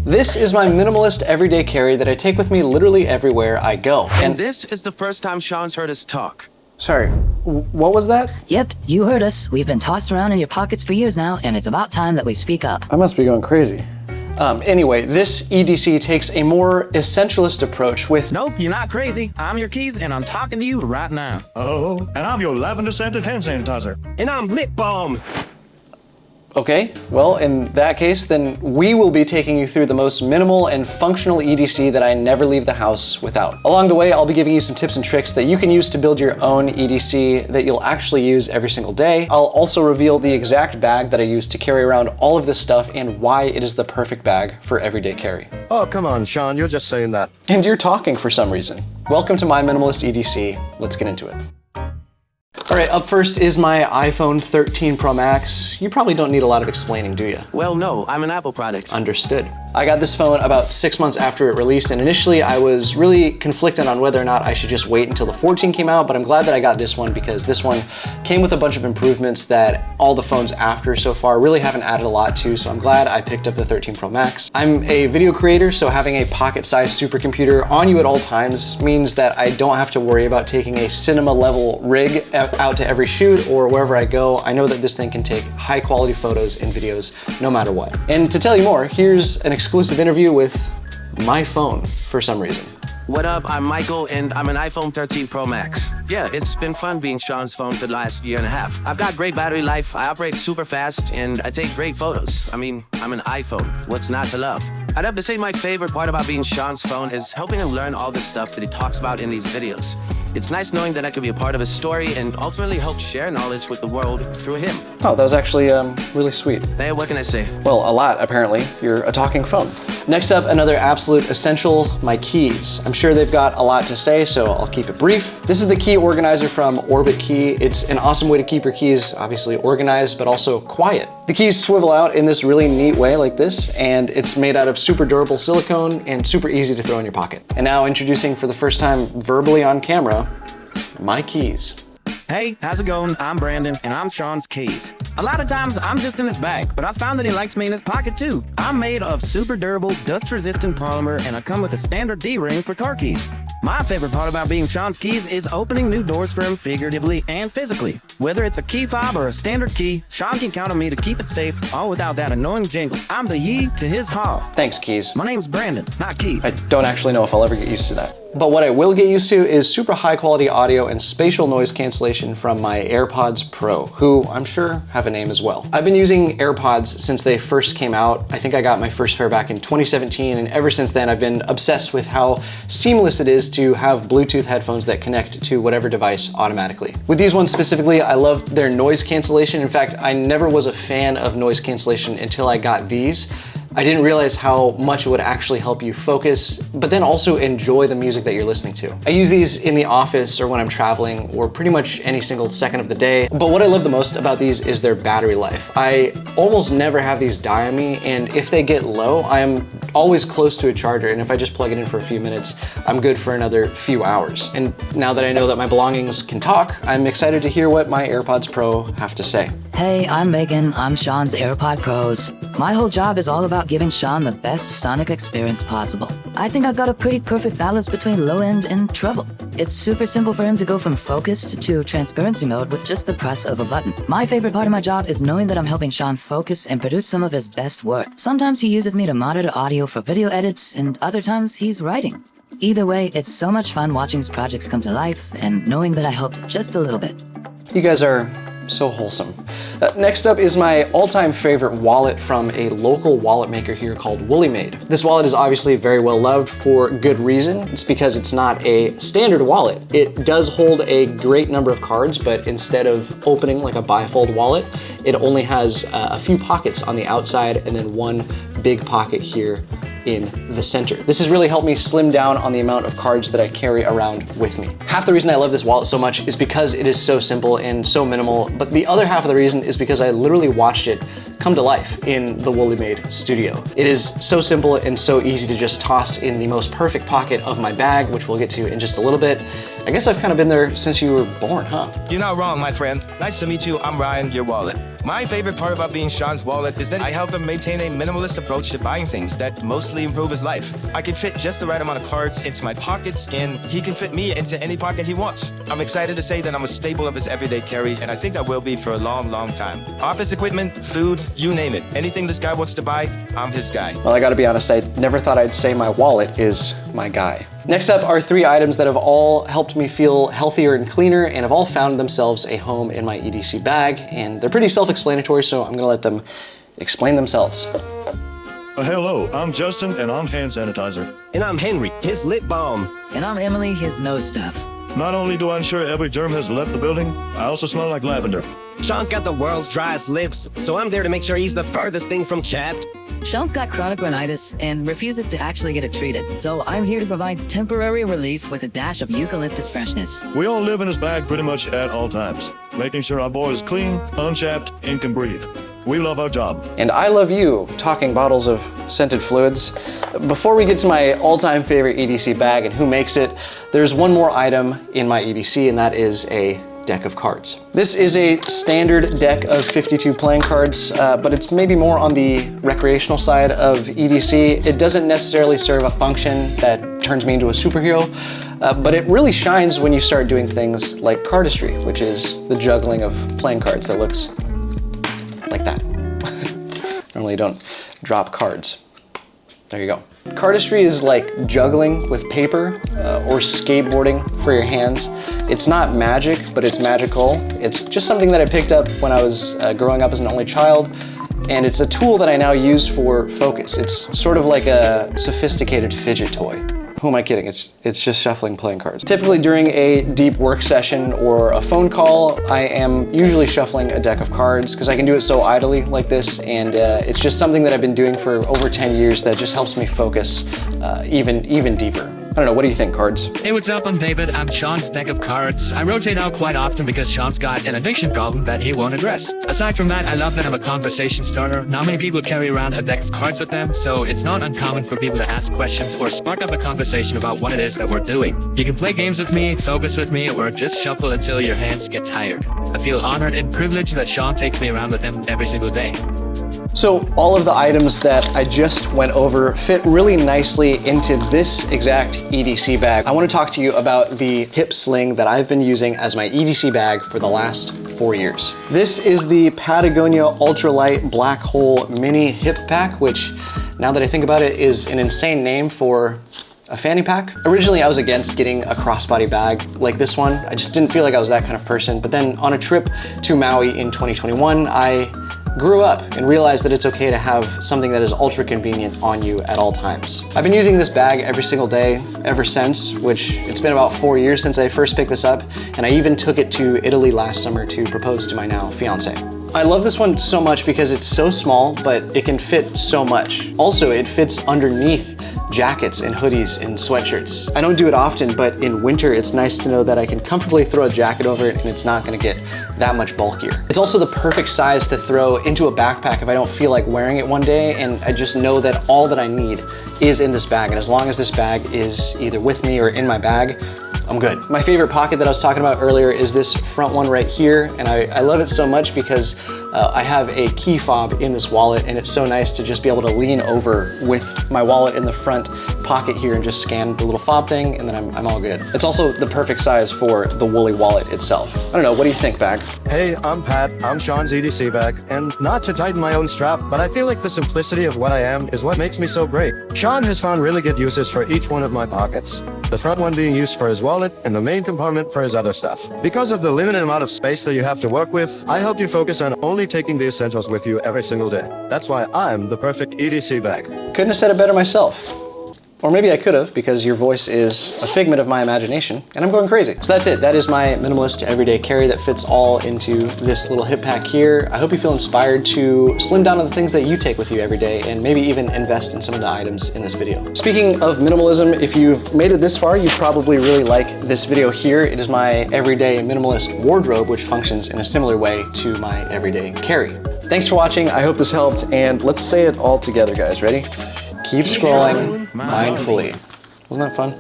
This is my minimalist everyday carry that I take with me literally everywhere I go. And this is the first time Sean's heard us talk. Sorry, what was that? Yep, you heard us. We've been tossed around in your pockets for years now, and it's about time that we speak up. I must be going crazy. Anyway, this EDC takes a more essentialist approach with— Nope, you're not crazy. I'm your keys, and I'm talking to you right now. Oh, and I'm your lavender-scented hand sanitizer. And I'm lip balm. Okay, well, in that case, then we will be taking you through the most minimal and functional EDC that I never leave the house without. Along the way, I'll be giving you some tips and tricks that you can use to build your own EDC that you'll actually use every single day. I'll also reveal the exact bag that I use to carry around all of this stuff and why it is the perfect bag for everyday carry. Oh, come on, Sean, you're just saying that. And you're talking for some reason. Welcome to my minimalist EDC. Let's get into it. All right, up first is my iPhone 13 Pro Max. You probably don't need a lot of explaining, do you? Well, no, I'm an Apple product. Understood. I got this phone about 6 months after it released, and initially I was really conflicted on whether or not I should just wait until the 14 came out, but I'm glad that I got this one because this one came with a bunch of improvements that all the phones after so far really haven't added a lot to, so I'm glad I picked up the 13 Pro Max. I'm a video creator, so having a pocket-sized supercomputer on you at all times means that I don't have to worry about taking a cinema-level rig out to every shoot or wherever I go. I know that this thing can take high-quality photos and videos no matter what. And to tell you more, here's an exclusive interview with my phone for some reason. What up? I'm Michael, and I'm an iPhone 13 Pro Max. Yeah, it's been fun being Sean's phone for the last year and a half. I've got great battery life, I operate super fast, and I take great photos. I mean, I'm an iPhone. What's not to love? I'd have to say my favorite part about being Sean's phone is helping him learn all the stuff that he talks about in these videos. It's nice knowing that I could be a part of his story and ultimately help share knowledge with the world through him. Oh, that was actually really sweet. Hey, what can I say? Well, a lot, apparently. You're a talking phone. Next up, another absolute essential, my keys. I'm sure they've got a lot to say, so I'll keep it brief. This is the key organizer from Orbit Key. It's an awesome way to keep your keys obviously organized, but also quiet. The keys swivel out in this really neat way like this, and it's made out of super durable silicone and super easy to throw in your pocket. And now introducing for the first time verbally on camera, my keys. Hey, how's it going? I'm Brandon, and I'm Sean's keys. A lot of times, I'm just in his bag, but I found that he likes me in his pocket too. I'm made of super durable, dust-resistant polymer, and I come with a standard D-ring for car keys. My favorite part about being Sean's keys is opening new doors for him figuratively and physically. Whether it's a key fob or a standard key, Sean can count on me to keep it safe, all without that annoying jingle. I'm the ye to his haw. Thanks, Keys. My name's Brandon, not Keys. I don't actually know if I'll ever get used to that. But what I will get used to is super high quality audio and spatial noise cancellation from my AirPods Pro, who I'm sure have a name as well. I've been using AirPods since they first came out. I think I got my first pair back in 2017, and ever since then I've been obsessed with how seamless it is to have Bluetooth headphones that connect to whatever device automatically. With these ones specifically, I love their noise cancellation. In fact, I never was a fan of noise cancellation until I got these. I didn't realize how much it would actually help you focus, but then also enjoy the music that you're listening to. I use these in the office or when I'm traveling or pretty much any single second of the day. But what I love the most about these is their battery life. I almost never have these die on me, and if they get low, I'm always close to a charger, and if I just plug it in for a few minutes, I'm good for another few hours. And now that I know that my belongings can talk, I'm excited to hear what my AirPods Pro have to say. Hey, I'm Megan. I'm Sean's AirPod Pros. My whole job is all about giving Sean the best sonic experience possible. I think I've got a pretty perfect balance between low end and treble. It's super simple for him to go from focused to transparency mode with just the press of a button. My favorite part of my job is knowing that I'm helping Sean focus and produce some of his best work. Sometimes he uses me to monitor audio for video edits, and other times he's writing. Either way, it's so much fun watching his projects come to life and knowing that I helped just a little bit. You guys are so wholesome. Next up is my all-time favorite wallet from a local wallet maker here called Woolly Made. This wallet is obviously very well loved for good reason. It's because it's not a standard wallet. It does hold a great number of cards, but instead of opening like a bifold wallet, it only has a few pockets on the outside and then one big pocket here in the center. This has really helped me slim down on the amount of cards that I carry around with me. Half the reason I love this wallet so much is because it is so simple and so minimal, but the other half of the reason is because I literally watched it come to life in the Woolly Maid studio. It is so simple and so easy to just toss in the most perfect pocket of my bag, which we'll get to in just a little bit. I guess I've kind of been there since you were born, huh? You're not wrong, my friend. Nice to meet you. I'm Ryan, your wallet. My favorite part about being Sean's wallet is that I help him maintain a minimalist approach to buying things that mostly improve his life. I can fit just the right amount of cards into my pockets, and he can fit me into any pocket he wants. I'm excited to say that I'm a staple of his everyday carry, and I think I will be for a long, long time. Office equipment, food, you name it. Anything this guy wants to buy, I'm his guy. Well, I gotta be honest, I never thought I'd say my wallet is my guy. Next up are 3 items that have all helped me feel healthier and cleaner and have all found themselves a home in my EDC bag, and they're pretty self-explanatory, so I'm gonna let them explain themselves. Hello, I'm Justin, and I'm hand sanitizer. And I'm Henry, his lip balm. And I'm Emily, his nose stuff. Not only do I ensure every germ has left the building, I also smell like lavender. Sean's got the world's driest lips, so I'm there to make sure he's the furthest thing from chapped. Sean's got chronic rhinitis and refuses to actually get it treated, so I'm here to provide temporary relief with a dash of eucalyptus freshness. We all live in his bag pretty much at all times, making sure our boy is clean, unchapped, and can breathe. We love our job. And I love you, talking bottles of scented fluids. Before we get to my all-time favorite EDC bag and who makes it, there's one more item in my EDC, and that is a deck of cards. This is a standard deck of 52 playing cards, but it's maybe more on the recreational side of EDC. It doesn't necessarily serve a function that turns me into a superhero, but it really shines when you start doing things like cardistry, which is the juggling of playing cards that looks like that. Normally you don't drop cards. There you go. Cardistry is like juggling with paper or skateboarding for your hands. It's not magic, but it's magical. It's just something that I picked up when I was growing up as an only child, and it's a tool that I now use for focus. It's sort of like a sophisticated fidget toy. Who am I kidding? It's just shuffling playing cards. Typically during a deep work session or a phone call, I am usually shuffling a deck of cards because I can do it so idly like this, and it's just something that I've been doing for over 10 years that just helps me focus even deeper. I don't know, what do you think, Cards? Hey, what's up? I'm David. I'm Sean's deck of cards. I rotate out quite often because Sean's got an addiction problem that he won't address. Aside from that, I love that I'm a conversation starter. Not many people carry around a deck of cards with them, so it's not uncommon for people to ask questions or spark up a conversation about what it is that we're doing. You can play games with me, focus with me, or just shuffle until your hands get tired. I feel honored and privileged that Sean takes me around with him every single day. So all of the items that I just went over fit really nicely into this exact EDC bag. I want to talk to you about the hip sling that I've been using as my EDC bag for the last 4 years. This is the Patagonia Ultralight Black Hole Mini Hip Pack, which, now that I think about it, is an insane name for a fanny pack. Originally, I was against getting a crossbody bag like this one. I just didn't feel like I was that kind of person. But then on a trip to Maui in 2021, I grew up and realized that it's okay to have something that is ultra convenient on you at all times. I've been using this bag every single day ever since, which it's been about 4 years since I first picked this up, and I even took it to Italy last summer to propose to my now fiance. I love this one so much because it's so small, but it can fit so much. Also, it fits underneath jackets and hoodies and sweatshirts. I don't do it often, but in winter, it's nice to know that I can comfortably throw a jacket over it and it's not gonna get that much bulkier. It's also the perfect size to throw into a backpack if I don't feel like wearing it one day, and I just know that all that I need is in this bag, and as long as this bag is either with me or in my bag, I'm good. My favorite pocket that I was talking about earlier is this front one right here, and I love it so much because I have a key fob in this wallet, and it's so nice to just be able to lean over with my wallet in the front pocket here and just scan the little fob thing, and then I'm all good. It's also the perfect size for the Woolly wallet itself. I don't know, what do you think, bag? Hey, I'm Pat. I'm Sean's EDC bag, and not to tighten my own strap, but I feel like the simplicity of what I am is what makes me so great. Sean has found really good uses for each one of my pockets. The front one being used for his wallet and the main compartment for his other stuff. Because of the limited amount of space that you have to work with, I help you focus on only taking the essentials with you every single day. That's why I'm the perfect EDC bag. Couldn't have said it better myself. Or maybe I could have, because your voice is a figment of my imagination, and I'm going crazy. So that's it. That is my minimalist everyday carry that fits all into this little hip pack here. I hope you feel inspired to slim down on the things that you take with you every day, and maybe even invest in some of the items in this video. Speaking of minimalism, if you've made it this far, you probably really like this video here. It is my everyday minimalist wardrobe, which functions in a similar way to my everyday carry. Thanks for watching. I hope this helped, and let's say it all together, guys. Ready? Keep scrolling mindfully. Wasn't that fun?